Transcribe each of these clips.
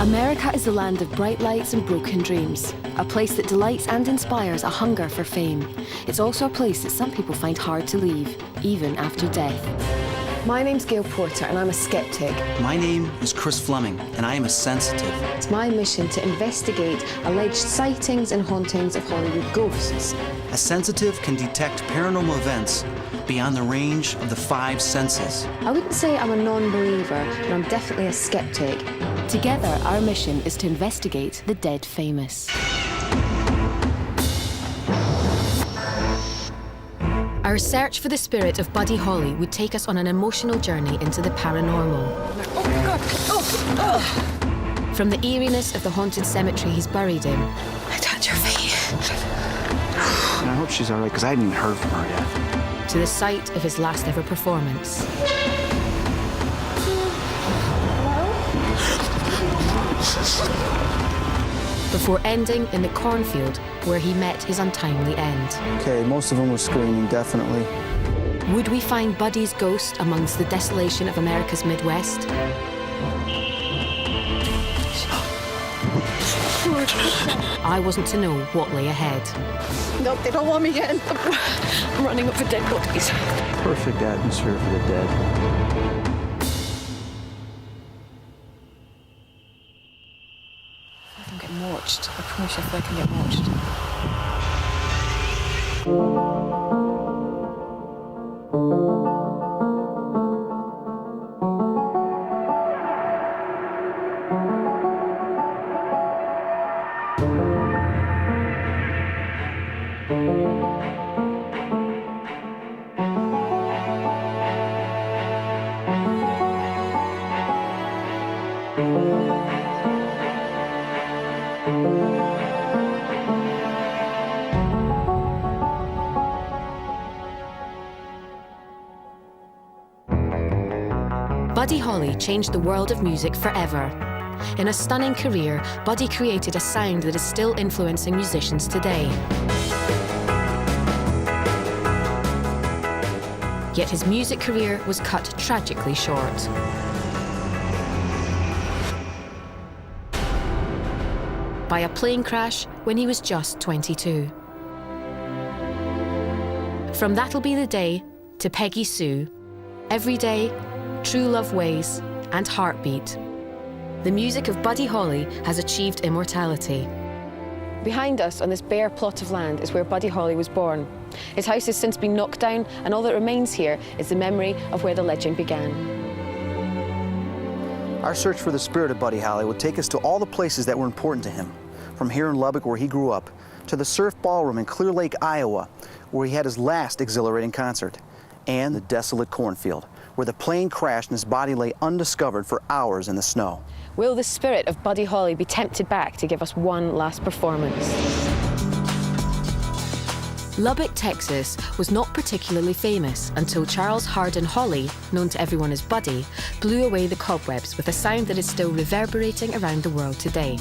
America is the land of bright lights and broken dreams, a place that delights and inspires a hunger for fame. It's also a place that some people find hard to leave, even after death. My name's Gail Porter and I'm a skeptic. My name is Chris Fleming and I am a sensitive. It's my mission to investigate alleged sightings and hauntings of Hollywood ghosts. A sensitive can detect paranormal events beyond the range of the 5 senses. I wouldn't say I'm a non-believer, but I'm definitely a skeptic. Together, our mission is to investigate the dead famous. Our search for the spirit of Buddy Holly would take us on an emotional journey into the paranormal. Oh, God! Oh! From the eeriness of the haunted cemetery he's buried in. I touch her feet. And I hope she's all right, because I haven't even heard from her yet. To the site of his last ever performance. Before ending in the cornfield where he met his untimely end. Okay, most of them were screaming, definitely. Would we find Buddy's ghost amongst the desolation of America's Midwest? I wasn't to know what lay ahead. No, they don't want me in. I'm running up for dead bodies. Perfect atmosphere for the dead. I'm getting watched. I promise you, I feel like I'm getting watched. Buddy Holly changed the world of music forever. In a stunning career, Buddy created a sound that is still influencing musicians today. Yet his music career was cut tragically short. By a plane crash when he was just 22. From That'll Be the Day to Peggy Sue, Every Day, True Love Ways, and Heartbeat, the music of Buddy Holly has achieved immortality. Behind us on this bare plot of land is where Buddy Holly was born. His house has since been knocked down, and all that remains here is the memory of where the legend began. Our search for the spirit of Buddy Holly would take us to all the places that were important to him, from here in Lubbock, where he grew up, to the Surf Ballroom in Clear Lake, Iowa, where he had his last exhilarating concert, and the desolate cornfield, where the plane crashed and his body lay undiscovered for hours in the snow. Will the spirit of Buddy Holly be tempted back to give us one last performance? Lubbock, Texas was not particularly famous until Charles Hardin Holly, known to everyone as Buddy, blew away the cobwebs with a sound that is still reverberating around the world today.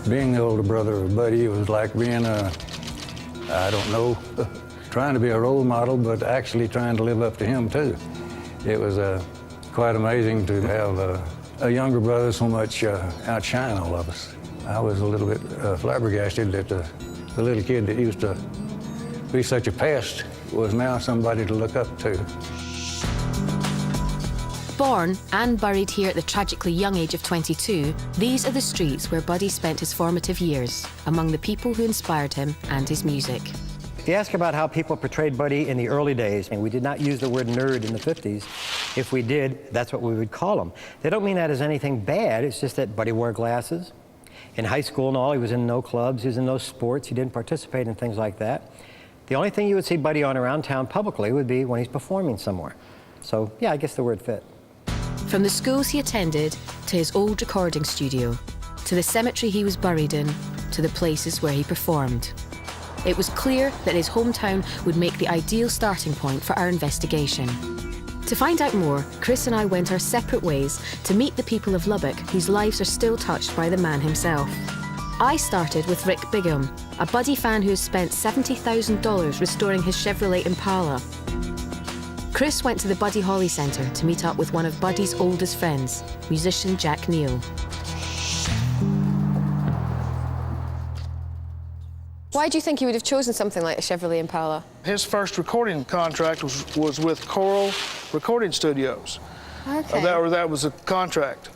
Being the older brother of Buddy, it was like being I don't know, trying to be a role model, but actually trying to live up to him too. It was quite amazing to have a younger brother so much outshine all of us. I was a little bit flabbergasted that the little kid that used to be such a pest was now somebody to look up to. Born and buried here at the tragically young age of 22, these are the streets where Buddy spent his formative years, among the people who inspired him and his music. You ask about how people portrayed Buddy in the early days, and we did not use the word nerd in the 50s. If we did, that's what we would call him. They don't mean that as anything bad, it's just that Buddy wore glasses. In high school and all, he was in no clubs, he was in no sports, he didn't participate in things like that. The only thing you would see Buddy on around town publicly would be when he's performing somewhere. So, yeah, I guess the word fit. From the schools he attended, to his old recording studio, to the cemetery he was buried in, to the places where he performed. It was clear that his hometown would make the ideal starting point for our investigation. To find out more, Chris and I went our separate ways to meet the people of Lubbock whose lives are still touched by the man himself. I started with Rick Bigham, a Buddy fan who has spent $70,000 restoring his Chevrolet Impala. Chris went to the Buddy Holly Centre to meet up with one of Buddy's oldest friends, musician Jack Neal. Why do you think he would have chosen something like a Chevrolet Impala? His first recording contract was with Coral Recording Studios. Okay. That was a contract.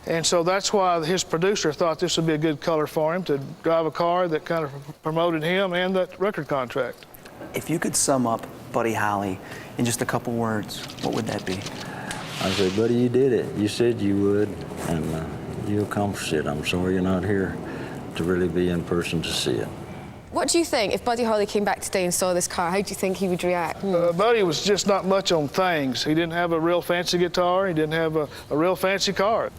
And so that's why his producer thought this would be a good color for him, to drive a car that kind of promoted him and that record contract. If you could sum up Buddy Holly in just a couple words, what would that be? I said, buddy, you did it. You said you would, and you accomplished it. I'm sorry you're not here to really be in person to see it. What do you think, if Buddy Holly came back today and saw this car, how do you think he would react? Buddy was just not much on things. He didn't have a real fancy guitar. He didn't have a real fancy car.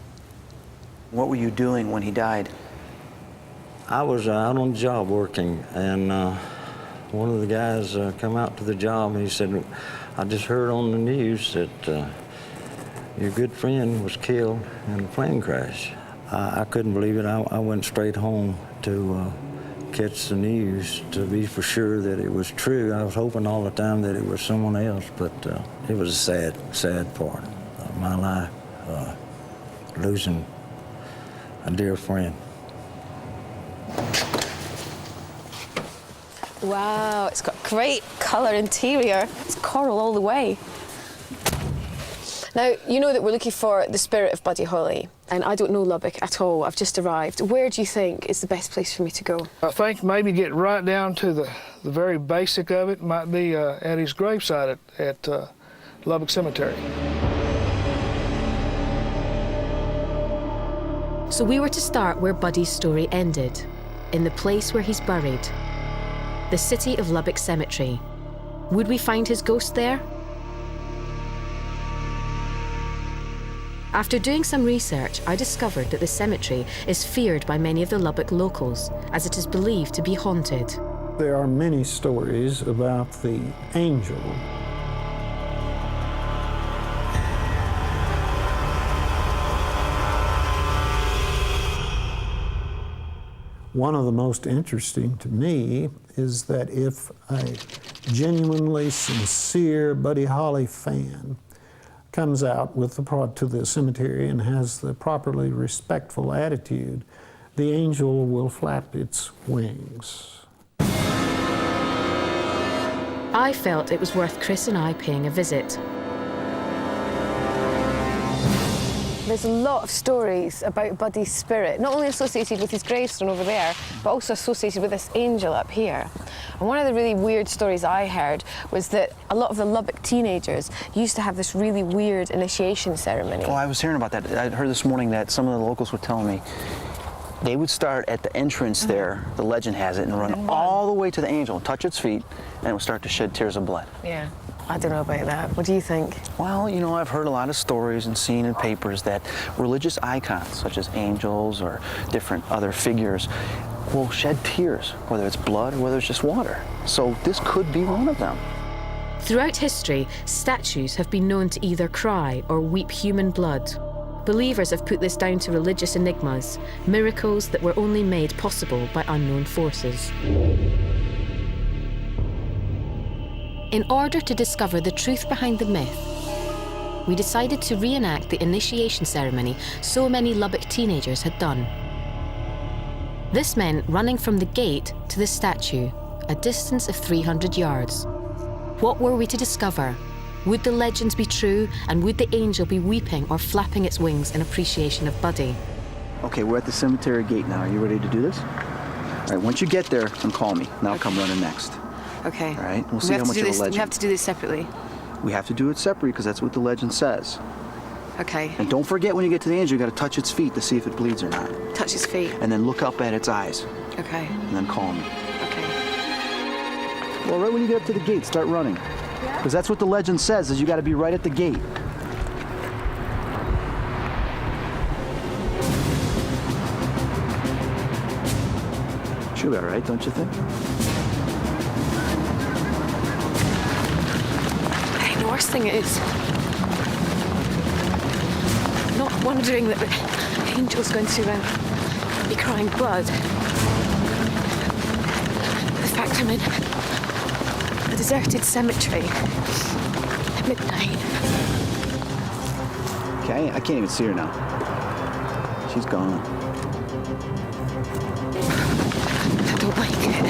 What were you doing when he died? I was out on the job working, and one of the guys come out to the job, and he said, I just heard on the news that your good friend was killed in a plane crash. I couldn't believe it. I went straight home to catch the news to be for sure that it was true. I was hoping all the time that it was someone else, but it was a sad, sad part of my life, losing a dear friend. Wow, it's got great colour interior. It's coral all the way. Now, you know that we're looking for the spirit of Buddy Holly, and I don't know Lubbock at all. I've just arrived. Where do you think is the best place for me to go? I think maybe get right down to the very basic of it might be at his gravesite at Lubbock Cemetery. So we were to start where Buddy's story ended, in the place where he's buried, the city of Lubbock Cemetery. Would we find his ghost there? After doing some research, I discovered that the cemetery is feared by many of the Lubbock locals, as it is believed to be haunted. There are many stories about the angel. One of the most interesting to me is that if a genuinely sincere Buddy Holly fan comes out to the cemetery and has the properly respectful attitude, the angel will flap its wings. I felt it was worth Chris and I paying a visit. There's a lot of stories about Buddy's spirit, not only associated with his gravestone over there, but also associated with this angel up here. And one of the really weird stories I heard was that a lot of the Lubbock teenagers used to have this really weird initiation ceremony. Oh, I was hearing about that. I heard this morning that some of the locals were telling me they would start at the entrance there, the legend has it, and run all the way to the angel, touch its feet, and it would start to shed tears of blood. Yeah, I don't know about that. What do you think? Well, you know, I've heard a lot of stories and seen in papers that religious icons, such as angels or different other figures, will shed tears, whether it's blood or whether it's just water. So this could be one of them. Throughout history, statues have been known to either cry or weep human blood. Believers have put this down to religious enigmas, miracles that were only made possible by unknown forces. In order to discover the truth behind the myth, we decided to reenact the initiation ceremony so many Lubbock teenagers had done. This meant running from the gate to the statue, a distance of 300 yards. What were we to discover? Would the legends be true, and would the angel be weeping or flapping its wings in appreciation of Buddy? Okay, we're at the cemetery gate now. Are you ready to do this? All right, once you get there, come call me, and I'll come running next. Okay. All right, we'll see how much of a legend. We have to do this separately. We have to do it separately because that's what the legend says. Okay. And don't forget when you get to the angel, you got to touch its feet to see if it bleeds or not. Touch his feet. And then look up at its eyes. Okay. And then call me. Okay. Well, right when you get up to the gate, start running. Because that's what the legend says, is you got to be right at the gate. Should be all right, don't you think? I think the worst thing is not wondering that the angel's going to be crying blood. The fact I'm in a deserted cemetery midnight. Okay, I can't even see her now. She's gone. I don't like it.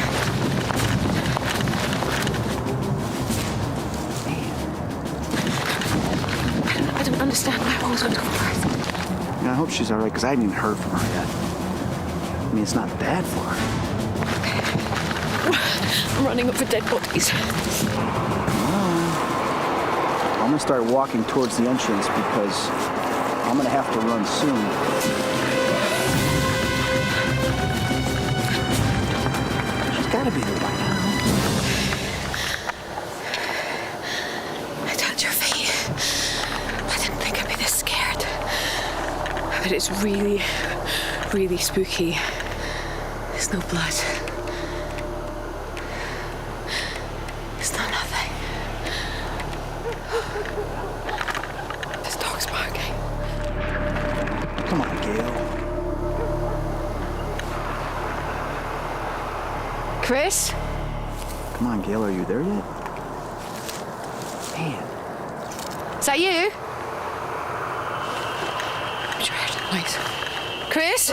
I don't understand why I always want to go first. Yeah, I hope she's all right, because I haven't even heard from her yet. I mean, it's not that far. I'm running up for dead bodies. I'm gonna start walking towards the entrance because I'm gonna have to run soon. She's gotta be there by now. I touched your feet. I didn't think I'd be this scared. But it's really, really spooky. There's no blood. It's not nothing. This dog's barking. Come on, Gail. Chris? Come on, Gail, are you there yet? Man. Is that you? I'm sure I heard a noise. Chris?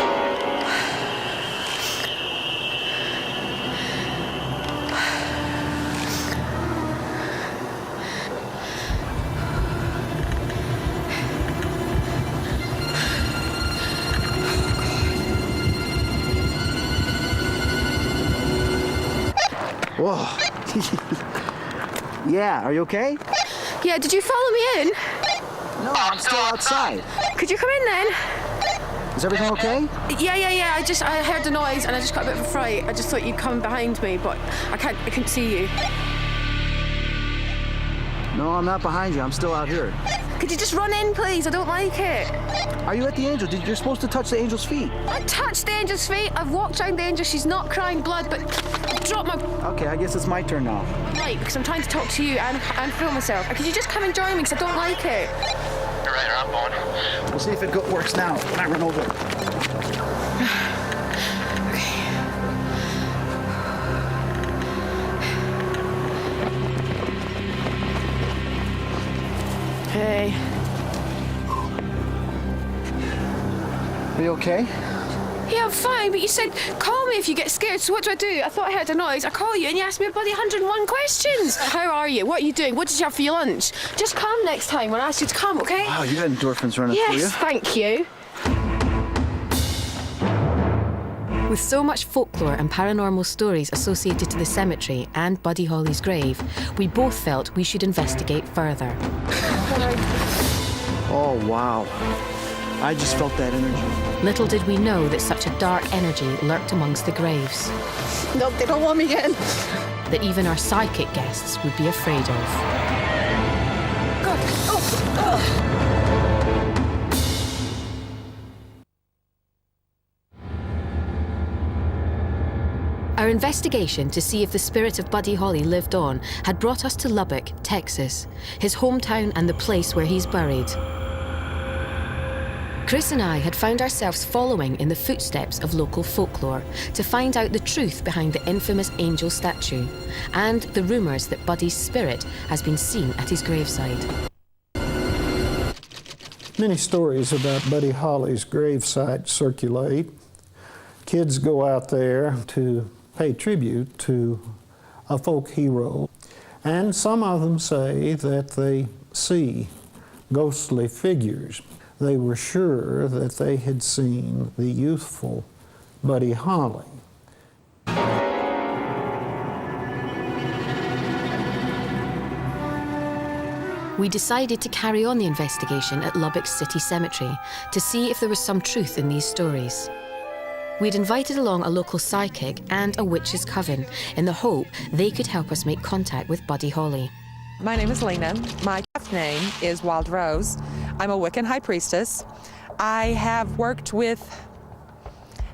Whoa. Yeah, are you okay? Yeah, did you follow me in? No, I'm still outside. Could you come in then? Is everything okay? Yeah. I heard the noise and I just got a bit of a fright. I just thought you'd come behind me, but I couldn't see you. No, I'm not behind you. I'm still out here. Could you just run in, please? I don't like it. Are you at the angel? You're supposed to touch the angel's feet. I touched the angel's feet. I've walked around the angel. She's not crying blood, but I've dropped my Okay, I guess it's my turn now. light because I'm trying to talk to you and film myself. Could you just come and join me because I don't like it? You're right, I'm going. We'll see if it works now when I run over. Hey. Are you okay? Yeah, I'm fine, but you said call me if you get scared, so what do? I thought I heard a noise. I call you and you asked me a bloody 101 questions. How are you? What are you doing? What did you have for your lunch? Just come next time when I ask you to come, okay? Wow, you got endorphins running through you. Yes, thank you. With so much folklore and paranormal stories associated to the cemetery and Buddy Holly's grave, we both felt we should investigate further. Oh, wow. I just felt that energy. Little did we know that such a dark energy lurked amongst the graves. No, they don't want me in. That even our psychic guests would be afraid of. God. Oh. Our investigation to see if the spirit of Buddy Holly lived on had brought us to Lubbock, Texas, his hometown and the place where he's buried. Chris and I had found ourselves following in the footsteps of local folklore to find out the truth behind the infamous angel statue and the rumours that Buddy's spirit has been seen at his graveside. Many stories about Buddy Holly's gravesite circulate. Kids go out there to pay tribute to a folk hero, and some of them say that they see ghostly figures. They were sure that they had seen the youthful Buddy Holly. We decided to carry on the investigation at Lubbock City Cemetery to see if there was some truth in these stories. We'd invited along a local psychic and a witch's coven in the hope they could help us make contact with Buddy Holly. My name is Lena. My name is Wild Rose. I'm a Wiccan high priestess. I have worked with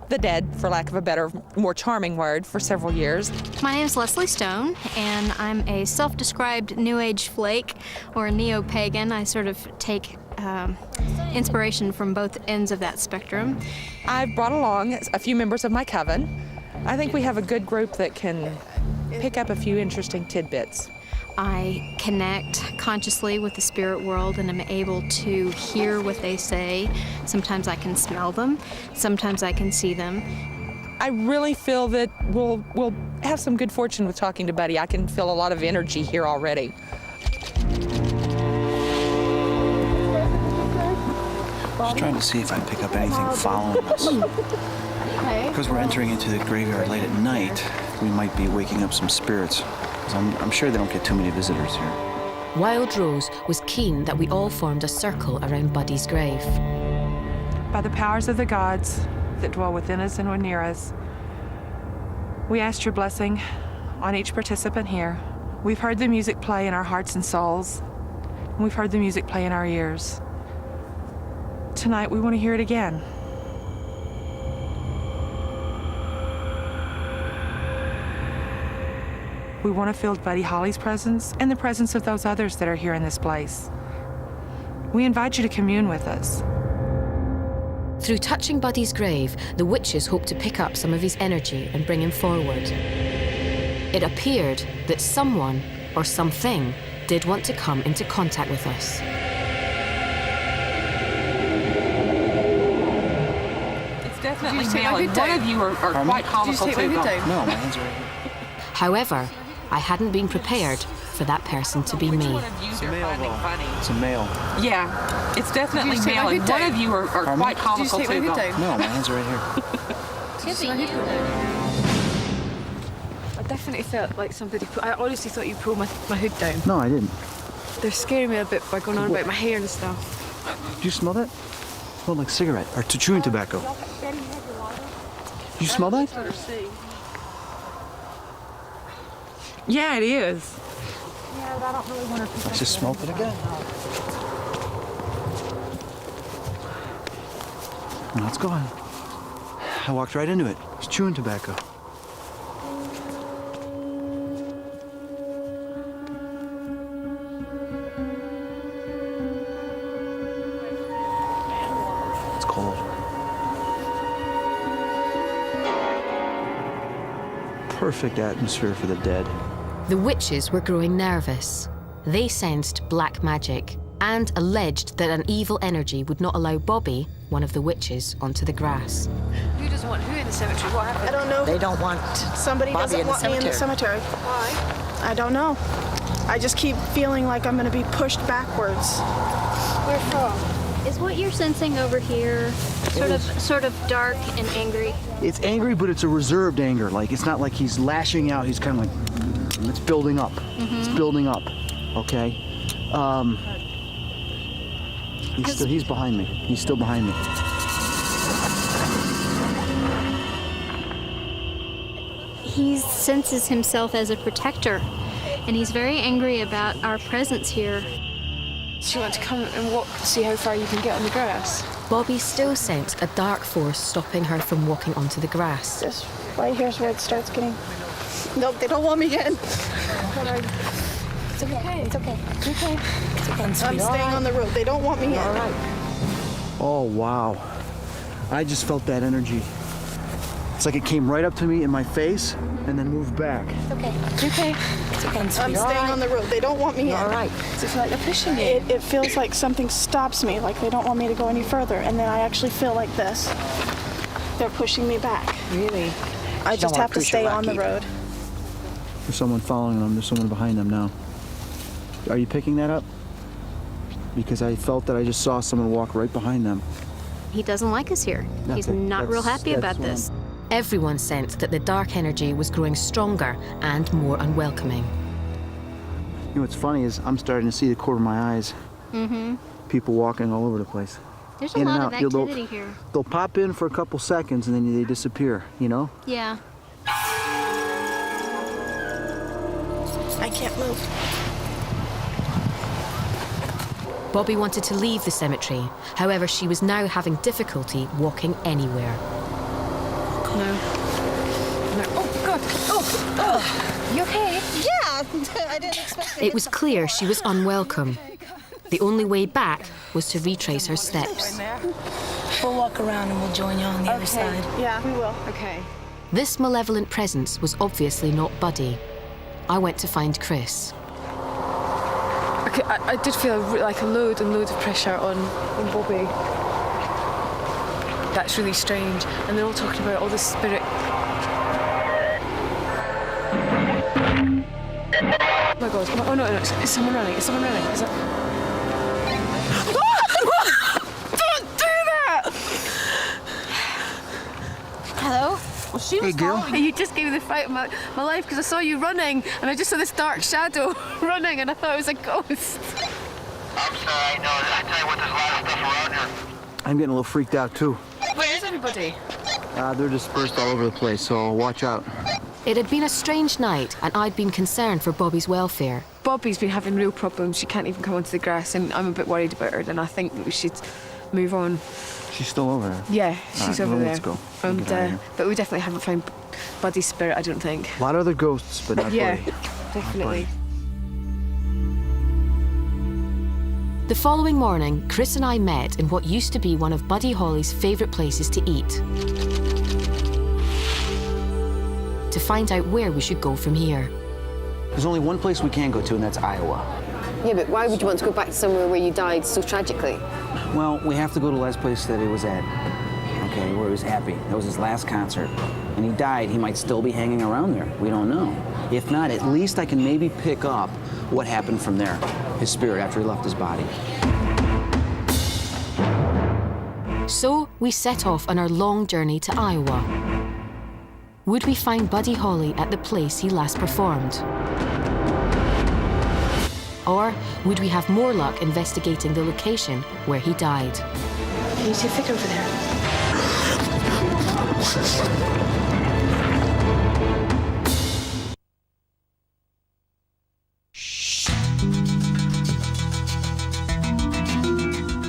the dead, for lack of a better, more charming word, for several years. My name is Leslie Stone, and I'm a self-described New Age flake, or neo-pagan. I sort of take inspiration from both ends of that spectrum. I've brought along a few members of my coven. I think we have a good group that can pick up a few interesting tidbits. I connect consciously with the spirit world and I'm able to hear what they say. Sometimes I can smell them, sometimes I can see them. I really feel that we'll have some good fortune with talking to Buddy. I can feel a lot of energy here already. Just trying to see if I pick up anything following us. Because we're entering into the graveyard late at night, we might be waking up some spirits. 'Cause I'm sure they don't get too many visitors here. Wild Rose was keen that we all formed a circle around Buddy's grave. By the powers of the gods that dwell within us and near us, we ask your blessing on each participant here. We've heard the music play in our hearts and souls. And we've heard the music play in our ears. Tonight, we want to hear it again. We want to feel Buddy Holly's presence and the presence of those others that are here in this place. We invite you to commune with us. Through touching Buddy's grave, the witches hoped to pick up some of his energy and bring him forward. It appeared that someone or something did want to come into contact with us. It's definitely male, and one of you are quite comical too. No, my hands are right here. However, I hadn't been prepared for that person to be me. It's a male. Yeah, it's definitely male, and one of you are quite comical too. No, my hands are right here. I definitely felt like somebody I honestly thought you pulled my hood down. No, I didn't. They're scaring me a bit by going on about my hair and stuff. Did you smell that? It smelled like cigarette or chewing tobacco. Did you smell that? Yeah, it is. Yeah, but I don't really want to. I just smelled it again. Now it's gone. I walked right into it. It's chewing tobacco. It's cold. Perfect atmosphere for the dead. The witches were growing nervous. They sensed black magic and alleged that an evil energy would not allow Bobby, one of the witches, onto the grass. Who doesn't want who in the cemetery? What happened? I don't know. They don't want Somebody Bobby doesn't in the want me in the cemetery. Why? I don't know. I just keep feeling like I'm going to be pushed backwards. Where from? Is what you're sensing over here sort of dark and angry? It's angry, but it's a reserved anger. Like, it's not like he's lashing out. He's kind of like, it's building up. It's building up, okay? He's behind me. He's still behind me. He senses himself as a protector, and he's very angry about our presence here. Do you want to come and walk to see how far you can get on the grass? Bobby still sensed a dark force stopping her from walking onto the grass. Just right here's where it starts getting... Nope, they don't want me in. It's okay. It's okay. It's okay. I'm staying on the road. They don't want me in. All right. Oh, wow. I just felt that energy. It's like it came right up to me in my face and then moved back. It's okay. It's okay. It's okay. I'm staying on the road. They don't want me in. All right. Does it feel like they're pushing you? It feels like something stops me, like they don't want me to go any further. And then I actually feel like this. They're pushing me back. Really? I just have to stay on the road. There's someone following them. There's someone behind them now. Are you picking that up? Because I felt that I just saw someone walk right behind them. He doesn't like us here. He's not real happy about this. Everyone sensed that the dark energy was growing stronger and more unwelcoming. You know what's funny is I'm starting to see the corner of my eyes. People walking all over the place. There's a In and lot of out. activity here. They'll pop in for a couple seconds and then they disappear, you know? Yeah. I can't move. Bobby wanted to leave the cemetery. However, she was now having difficulty walking anywhere. No. Oh, God. Oh. You okay? Yeah, I didn't expect It was clear she was unwelcome. The only way back was to retrace her steps. We'll walk around and we'll join you on the other side. Yeah, we will. Okay. This malevolent presence was obviously not Buddy. I went to find Chris. I did feel like a load and load of pressure on Bobby. That's really strange. And they're all talking about all this spirit. Oh my God! Oh no! It's someone running! It's someone running! Is that? Don't do that! Hello? Well, she was following you. You just gave me the fright of my life because I saw you running and I just saw this dark shadow running and I thought it was a ghost. I'm sorry, no, I tell you what, there's a lot of stuff around here. I'm getting a little freaked out too. Where is everybody? They're dispersed all over the place, so watch out. It had been a strange night, and I'd been concerned for Bobby's welfare. Bobby's been having real problems. She can't even come onto the grass and I'm a bit worried about her and I think that we should move on. She's still over there. Yeah, she's over there. Let's go. And, Get out of here. but we definitely haven't found Buddy's spirit, I don't think. A lot of other ghosts, but not Yeah, Buddy. definitely. The following morning, Chris and I met in what used to be one of Buddy Holly's favourite places to eat, to find out where we should go from here. There's only one place we can go to, and that's Iowa. Yeah, but why would you want to go back to somewhere where you died so tragically? Well, we have to go to the last place that he was at, okay, where he was happy. That was his last concert. And he died. He might still be hanging around there. We don't know. If not, at least I can maybe pick up what happened from there, his spirit after he left his body. So we set off on our long journey to Iowa. Would we find Buddy Holly at the place he last performed? Or would we have more luck investigating the location where he died? Can you see a figure over there?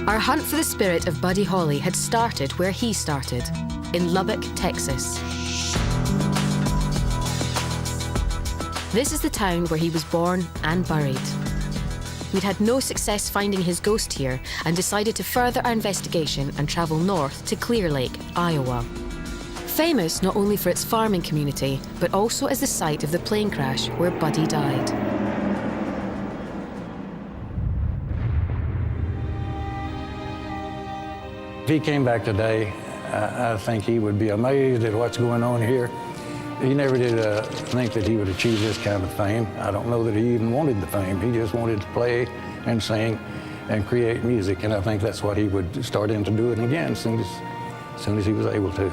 Our hunt for the spirit of Buddy Holly had started where he started, in Lubbock, Texas. This is the town where he was born and buried. We'd had no success finding his ghost here and decided to further our investigation and travel north to Clear Lake, Iowa. Famous not only for its farming community, but also as the site of the plane crash where Buddy died. If he came back today, I think he would be amazed at what's going on here. He never did think that he would achieve this kind of fame. I don't know that he even wanted the fame. He just wanted to play and sing and create music, and I think that's what he would start into doing again as soon as he was able to.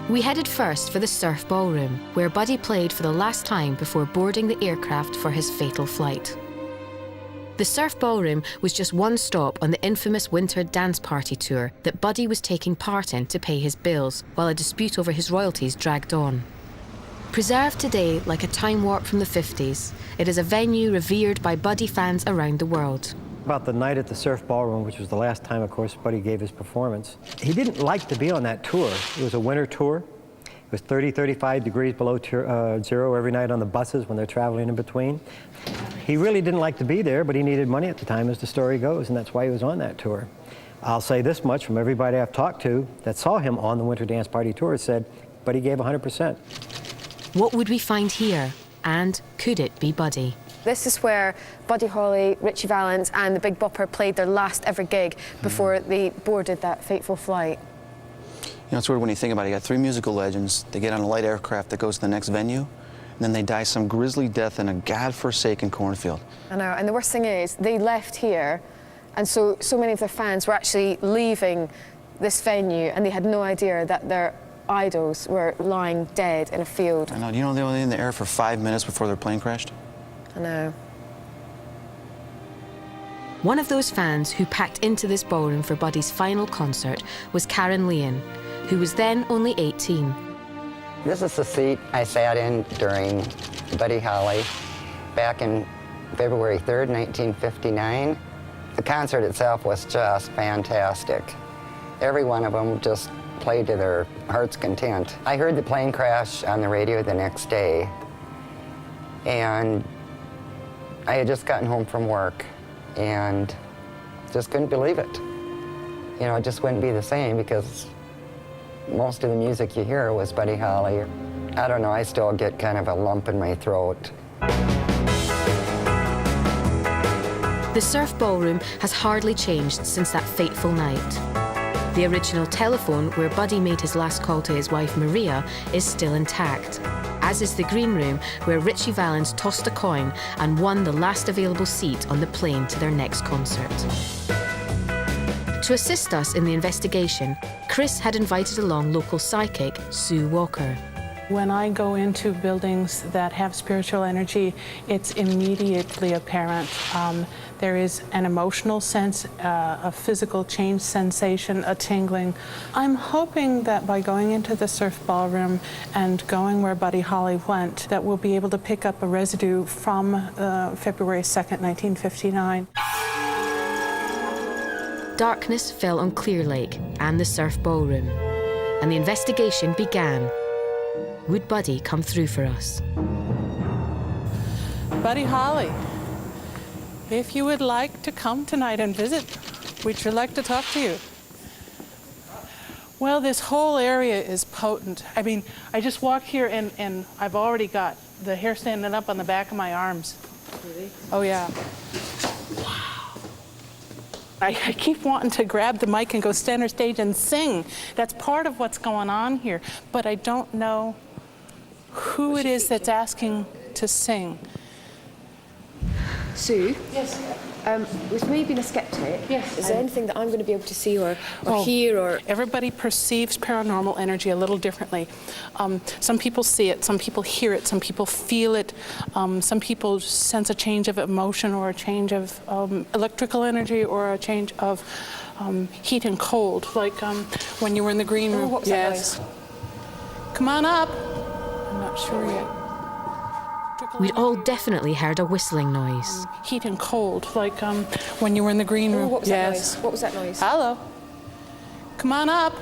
We headed first for the Surf Ballroom, where Buddy played for the last time before boarding the aircraft for his fatal flight. The Surf Ballroom was just one stop on the infamous winter dance party tour that Buddy was taking part in to pay his bills, while a dispute over his royalties dragged on. Preserved today like a time warp from the 50s, it is a venue revered by Buddy fans around the world. About the night at the Surf Ballroom, which was the last time, of course, Buddy gave his performance, he didn't like to be on that tour. It was a winter tour. It was 30, 35 degrees below zero every night on the buses when they're traveling in between. He really didn't like to be there, but he needed money at the time, as the story goes, and that's why he was on that tour. I'll say this much from everybody I've talked to that saw him on the Winter Dance Party tour said, but he gave 100%. What would we find here? And could it be Buddy? This is where Buddy Holly, Richie Valens and the Big Bopper played their last ever gig before they boarded that fateful flight. You know, it's weird when you think about it. You got three musical legends. They get on a light aircraft that goes to the next venue, and then they die some grisly death in a godforsaken cornfield. I know, and the worst thing is, they left here, and so many of their fans were actually leaving this venue, and they had no idea that their idols were lying dead in a field. I know. Do you know they were in the air for 5 minutes before their plane crashed? I know. One of those fans who packed into this ballroom for Buddy's final concert was Karen Leon, who was then only 18. This is the seat I sat in during Buddy Holly back in February 3rd, 1959. The concert itself was just fantastic. Every one of them just played to their heart's content. I heard the plane crash on the radio the next day, and I had just gotten home from work and just couldn't believe it. You know, it just wouldn't be the same because most of the music you hear was Buddy Holly. I don't know, I still get kind of a lump in my throat. The Surf Ballroom has hardly changed since that fateful night. The original telephone where Buddy made his last call to his wife Maria is still intact, as is the green room where Richie Valens tossed a coin and won the last available seat on the plane to their next concert. To assist us in the investigation, Chris had invited along local psychic Sue Walker. When I go into buildings that have spiritual energy, it's immediately apparent. There is an emotional sense, a physical change sensation, a tingling. I'm hoping that by going into the Surf Ballroom and going where Buddy Holly went, that we'll be able to pick up a residue from February 2nd, 1959. Darkness fell on Clear Lake and the Surf Ballroom, and the investigation began. Would Buddy come through for us? Buddy Holly, if you would like to come tonight and visit, we'd sure like to talk to you. Well, this whole area is potent. I mean, I just walk here and I've already got the hair standing up on the back of my arms. Really? Oh, yeah. I keep wanting to grab the mic and go center stage and sing. That's part of what's going on here. But I don't know who it is that's asking to sing. Sue? Yes? With me being a skeptic, yes, is there anything that I'm going to be able to see or hear? Or everybody perceives paranormal energy a little differently. Some people see it, some people hear it, some people feel it, some people sense a change of emotion or a change of electrical energy or a change of heat and cold, like when you were in the green room. What was that noise? Come on up. I'm not sure yet. We'd all definitely heard a whistling noise. Heat and cold, like when you were in the green room. What was that noise? What was that noise? Hello. Come on up.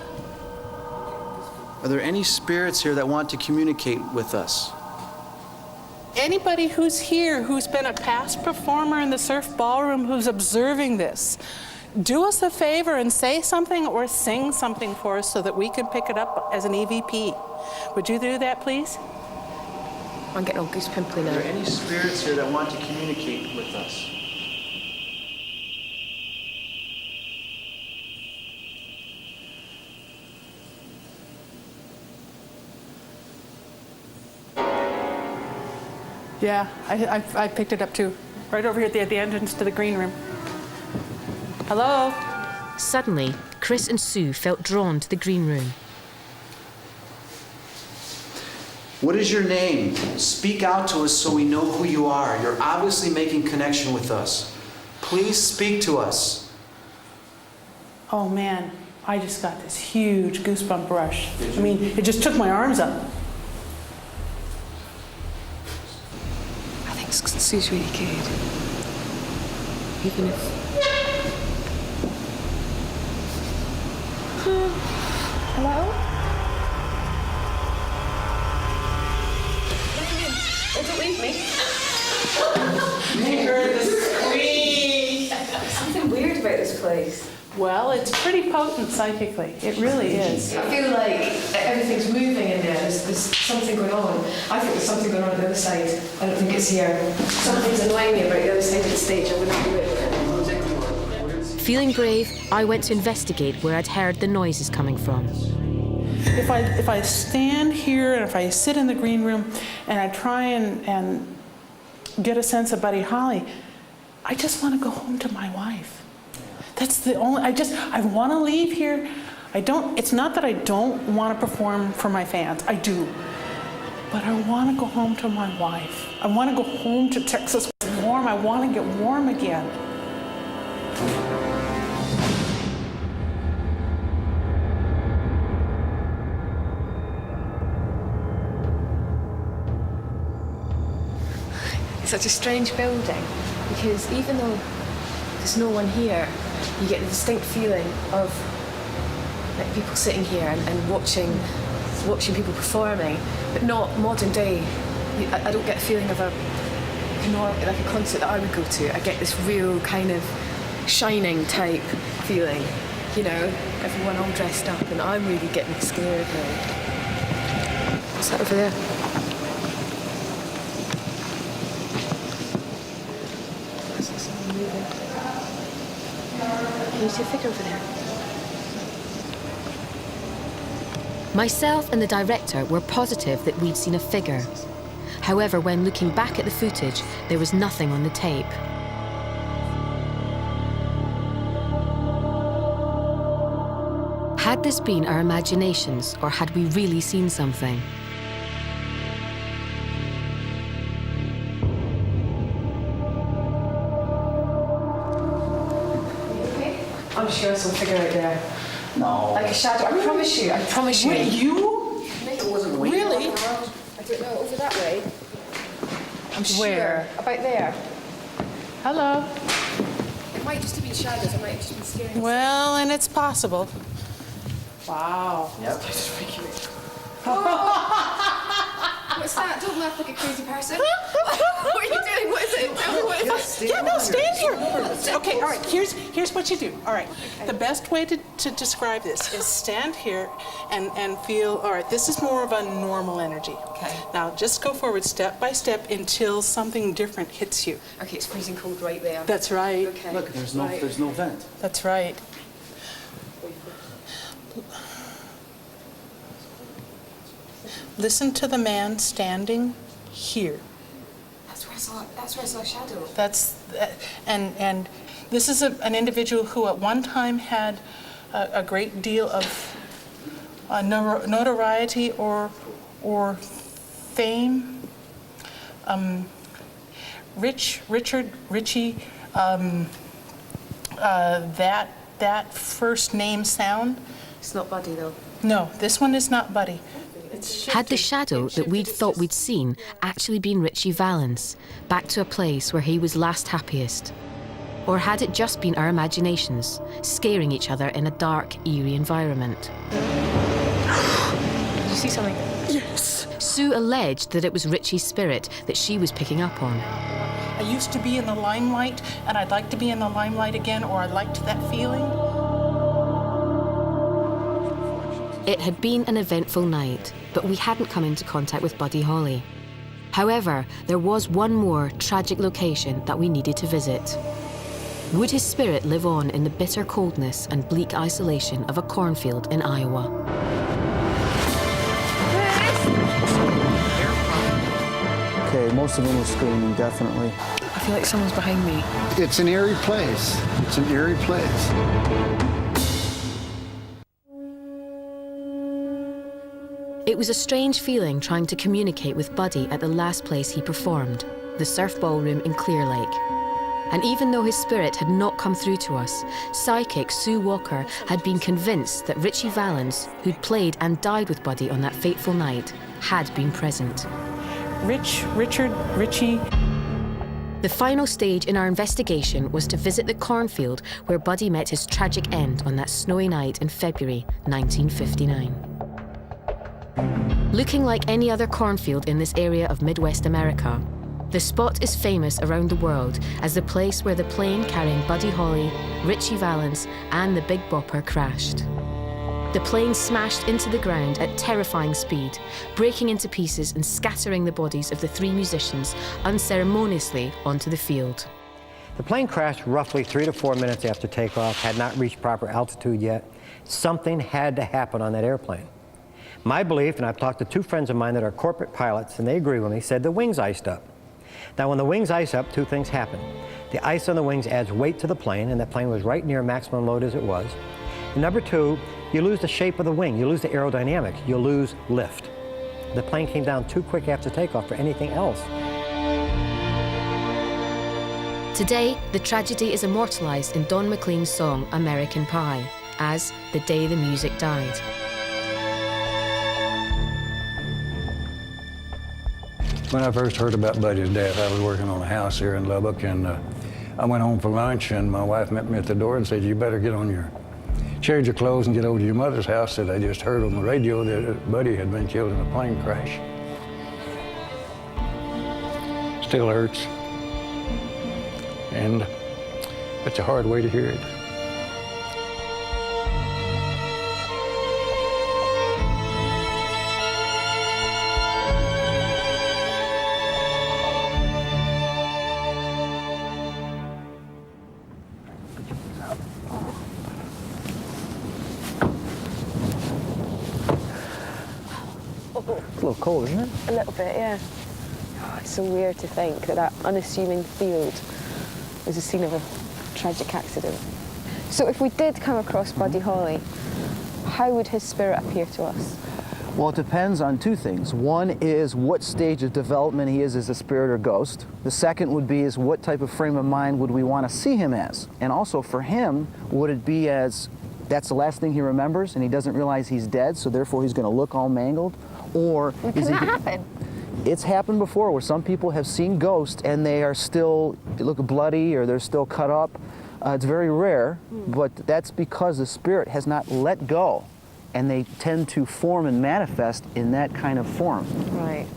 Are there any spirits here that want to communicate with us? Anybody who's here, who's been a past performer in the Surf Ballroom, who's observing this, do us a favor and say something or sing something for us so that we can pick it up as an EVP. Would you do that, please? I'm getting all goose pimply now. Are there any spirits here that want to communicate with us? Yeah, I picked it up too. Right over here at the entrance to the green room. Hello? Suddenly, Chris and Sue felt drawn to the green room. What is your name? Speak out to us so we know who you are. You're obviously making connection with us. Please speak to us. Oh man, I just got this huge goosebump rush. I mean, it just took my arms up. I think Sue's really good. Even if... Hello? Don't leave me. You heard the squeak. Something weird about this place. Well, it's pretty potent psychically. It really is. I feel like everything's moving in there. There's something going on. I think there's something going on the other side. I don't think it's here. Something's annoying me about the other side of the stage. I wouldn't do it. Feeling brave, I went to investigate where I'd heard the noises coming from. If I stand here and if I sit in the green room and I try and get a sense of Buddy Holly, I just want to go home to my wife. That's the only, I want to leave here. It's not that I don't want to perform for my fans, I do. But I want to go home to my wife. I want to go home to Texas. It's warm, I want to get warm again. It's such a strange building because even though there's no one here, you get the distinct feeling of like people sitting here and watching people performing, but not modern day. I don't get a feeling of like a concert that I would go to. I get this real kind of shining type feeling. you know, everyone all dressed up, and I'm really getting scared now. What's that over there? What's this all moving? Can you see a figure over there? Myself and the director were positive that we'd seen a figure. However, when looking back at the footage, there was nothing on the tape. Had this been our imaginations, or had we really seen something? I'm sure there's some figure out there. No. Like a shadow. I promise you. I promise you. Wait, you? It wasn't waiting. Really? I don't know. Over that way. I'm sure. Where? About there. Hello. It might just have been shadows. I might have just been scaring. Well, and it's possible. Wow. Yep. What's that? Don't laugh like a crazy person. What are you doing? What is it? Tell me what it is. Yeah, no, stand here. Okay, all right, here's what you do. All right, the best way to describe this is stand here and feel, all right, this is more of a normal energy. Okay. Now, just go forward step by step until something different hits you. Okay, it's freezing cold right there. That's right. Okay. Look, there's no vent. That's right. Listen to the man standing here. That's where I saw a shadow. And this is an individual who at one time had a great deal of notoriety or fame. Richie, that first name sound. It's not Buddy though. No, this one is not Buddy. Had the shadow that we'd thought we'd seen actually been Richie Valens, back to a place where he was last happiest? Or had it just been our imaginations, scaring each other in a dark, eerie environment? Did you see something? Yes. Sue alleged that it was Richie's spirit that she was picking up on. I used to be in the limelight, and I'd like to be in the limelight again, or I liked that feeling. It had been an eventful night, but we hadn't come into contact with Buddy Holly. However, there was one more tragic location that we needed to visit. Would his spirit live on in the bitter coldness and bleak isolation of a cornfield in Iowa? Okay, most of them were screaming, definitely. I feel like someone's behind me. It's an eerie place. It's an eerie place. It was a strange feeling trying to communicate with Buddy at the last place he performed, the Surf Ballroom in Clear Lake. And even though his spirit had not come through to us, psychic Sue Walker had been convinced that Richie Valens, who'd played and died with Buddy on that fateful night, had been present. Richie. The final stage in our investigation was to visit the cornfield where Buddy met his tragic end on that snowy night in February 1959. Looking like any other cornfield in this area of Midwest America, the spot is famous around the world as the place where the plane carrying Buddy Holly, Richie Valens, and the Big Bopper crashed. The plane smashed into the ground at terrifying speed, breaking into pieces and scattering the bodies of the three musicians unceremoniously onto the field. The plane crashed roughly 3 to 4 minutes after takeoff, had not reached proper altitude yet. Something had to happen on that airplane. My belief, and I've talked to 2 friends of mine that are corporate pilots, and they agree with me, said the wings iced up. Now, when the wings ice up, 2 things happen. The ice on the wings adds weight to the plane, and that plane was right near maximum load as it was. And number 2, you lose the shape of the wing, you lose the aerodynamics, you lose lift. The plane came down too quick after takeoff for anything else. Today, the tragedy is immortalized in Don McLean's song American Pie, as The Day the Music Died. When I first heard about Buddy's death, I was working on a house here in Lubbock, and I went home for lunch, and my wife met me at the door and said, "You better change your clothes and get over to your mother's house." Said, "I just heard on the radio that Buddy had been killed in a plane crash." Still hurts. And it's a hard way to hear it. cold, isn't it? A little bit, yeah. Oh, it's so weird to think that that unassuming field was the scene of a tragic accident. So if we did come across Buddy Holly, how would his spirit appear to us? Well, it depends on two things. One is what stage of development he is as a spirit or ghost. The second would be is what type of frame of mind would we want to see him as? And also for him, would it be as that's the last thing he remembers and he doesn't realize he's dead, so therefore he's going to look all mangled? Or Can that happen? It's happened before where some people have seen ghosts and they look bloody or they're still cut up. It's very rare, but that's because the spirit has not let go, and they tend to form and manifest in that kind of form. Right.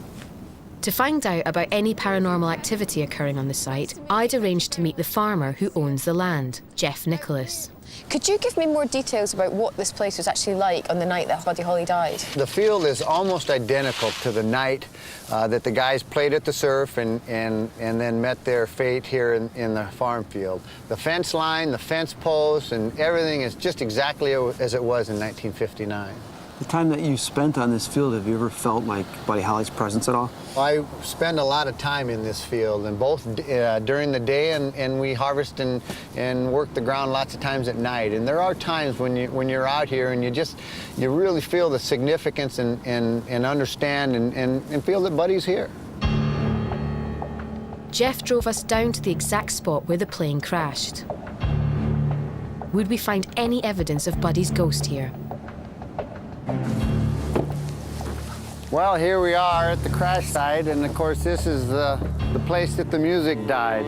To find out about any paranormal activity occurring on the site, I'd arranged to meet the farmer who owns the land, Jeff Nicholas. Could you give me more details about what this place was actually like on the night that Buddy Holly died? The field is almost identical to the night that the guys played at the surf and then met their fate here in the farm field. The fence line, the fence posts, and everything is just exactly as it was in 1959. The time that you spent on this field, have you ever felt like Buddy Holly's presence at all? I spend a lot of time in this field, and both during the day and we harvest and work the ground lots of times at night. And there are times when you're out here and you really feel the significance and understand and feel that Buddy's here. Jeff drove us down to the exact spot where the plane crashed. Would we find any evidence of Buddy's ghost here? Well, here we are at the crash site, and of course this is the place that the music died.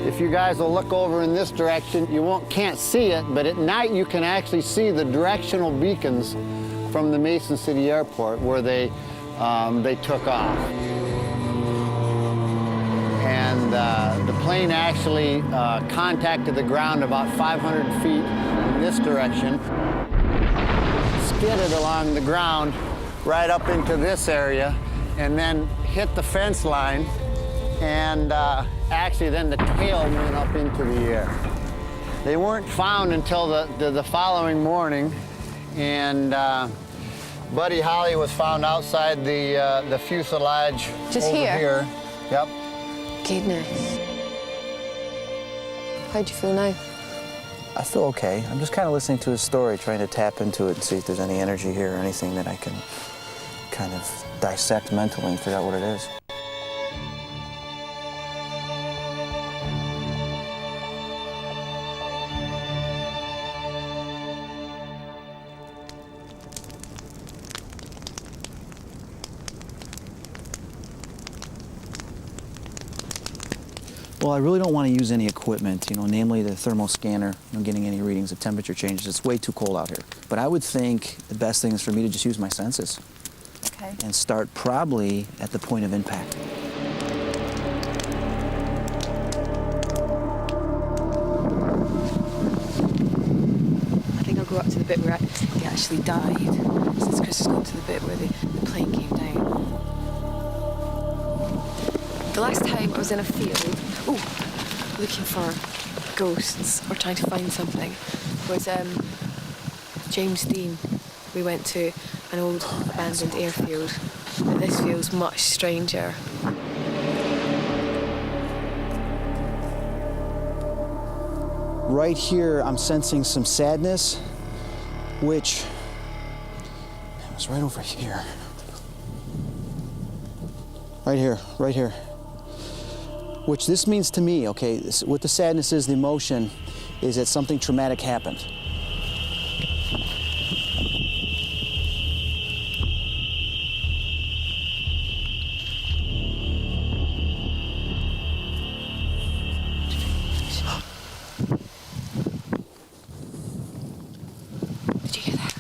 If you guys will look over in this direction, you can't see it, but at night you can actually see the directional beacons from the Mason City Airport where they took off. And the plane actually contacted the ground about 500 feet in this direction, skidded along the ground right up into this area, and then hit the fence line, and actually then the tail went up into the air. They weren't found until the following morning, and Buddy Holly was found outside the fuselage Just over here? Yep. Goodness. How do you feel now? I feel okay. I'm just kind of listening to his story, trying to tap into it and see if there's any energy here or anything that I can kind of dissect mentally and figure out what it is. Well, I really don't want to use any equipment, namely the thermal scanner. I'm getting any readings of temperature changes. It's way too cold out here. But I would think the best thing is for me to just use my senses. Okay. And start probably at the point of impact. I think I'll go up to the bit where they actually died, since Chris has gone to the bit where the plane came down. The last time I was in a field, looking for ghosts or trying to find something, was James Dean. We went to an old abandoned airfield, but this feels much stranger. Right here, I'm sensing some sadness, which it was right over here. Right here, right here. Which this means to me, okay, what the sadness is, the emotion, is that something traumatic happened. Did you hear that?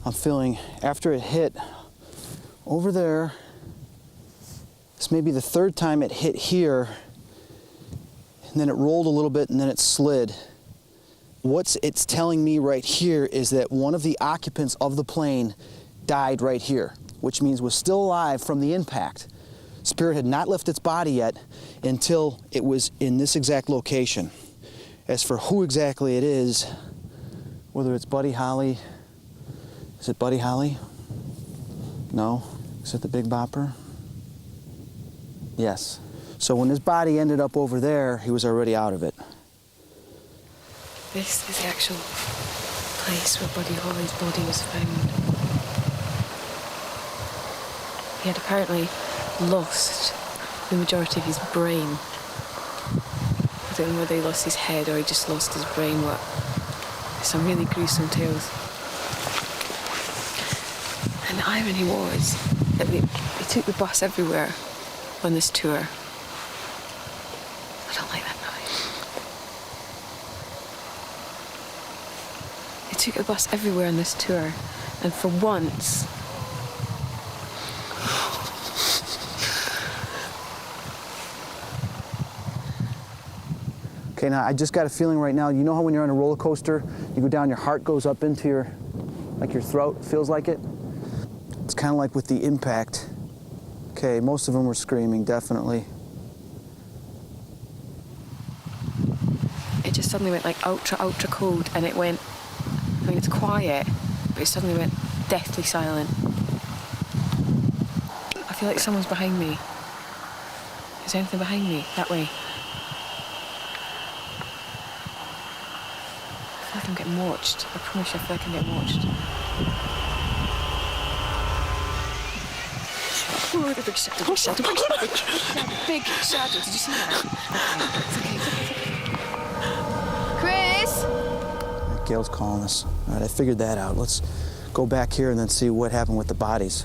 I'm feeling, after it hit over there, this may be the third time it hit here, and then it rolled a little bit and then it slid. What it's telling me right here is that one of the occupants of the plane died right here. which means was still alive from the impact. Spirit had not left its body yet until it was in this exact location. As for who exactly it is, whether it's Buddy Holly, is it Buddy Holly? No. Is it the Big Bopper? Yes. So when his body ended up over there, he was already out of it. This is the actual place where Buddy Holly's body was found. He had apparently lost the majority of his brain. I don't know whether he lost his head or he just lost his brain. What? Some really gruesome tales. And the irony was that they took the bus everywhere on this tour. I don't like that noise. They took the bus everywhere on this tour, and for once, Okay, now I just got a feeling right now, you know how when you're on a roller coaster, you go down, your heart goes up into your throat, feels like it? It's kind of like with the impact. Okay, most of them were screaming, definitely. it just suddenly went like ultra, ultra cold, and it went, I mean, it's quiet, but it suddenly went deathly silent. I feel like someone's behind me. Is there anything behind me? That way. I feel like I'm getting watched. I promise you, I feel like I'm getting watched. Oh, the big shadow, big shadow, big shadow, big shadow. Did you see that? Okay, it's okay. Chris! Gail's calling us. All right, I figured that out. Let's go back here and then see what happened with the bodies.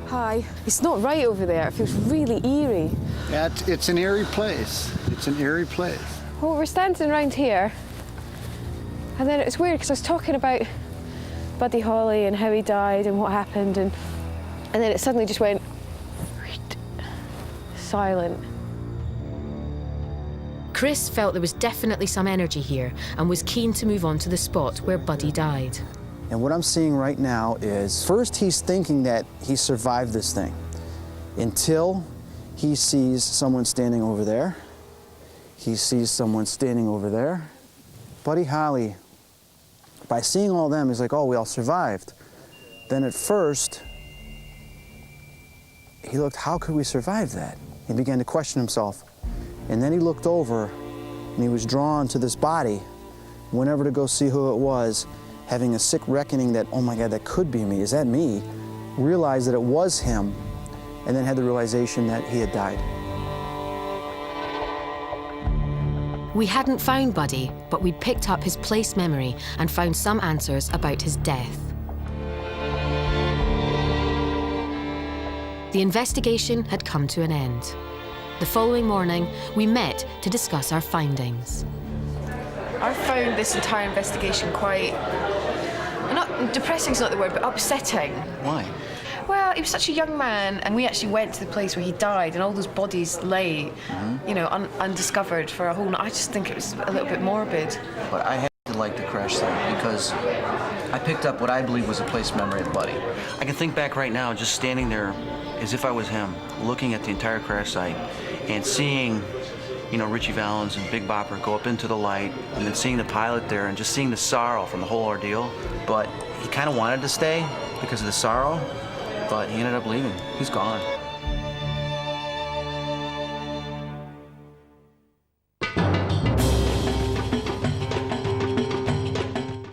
Hi. It's not right over there. It feels really eerie. Yeah, it's an eerie place. It's an eerie place. Well, we're standing around here, and then it's weird because I was talking about Buddy Holly and how he died and what happened, and then it suddenly just went silent. Chris felt there was definitely some energy here and was keen to move on to the spot where Buddy died. And what I'm seeing right now is, first he's thinking that he survived this thing until he sees someone standing over there. He sees someone standing over there. Buddy Holly, by seeing all them, he's like, oh, we all survived. Then at first, he looked, how could we survive that? He began to question himself. And then he looked over and he was drawn to this body, went over to go see who it was, having a sick reckoning that, oh my God, that could be me, is that me? Realized that it was him, and then had the realization that he had died. We hadn't found Buddy, but we'd picked up his place memory and found some answers about his death. The investigation had come to an end. The following morning, we met to discuss our findings. I found this entire investigation quite, not depressing is not the word, but upsetting. Why? Well, he was such a young man, and we actually went to the place where he died, and all those bodies lay, you know, undiscovered for a whole night. I just think it was a little bit morbid. But I had to like the crash site because I picked up what I believe was a place memory of Buddy. I can think back right now, just standing there as if I was him, looking at the entire crash site and seeing, you know, Richie Valens and Big Bopper go up into the light, and then seeing the pilot there and just seeing the sorrow from the whole ordeal. But he kind of wanted to stay because of the sorrow, but he ended up leaving. He's gone.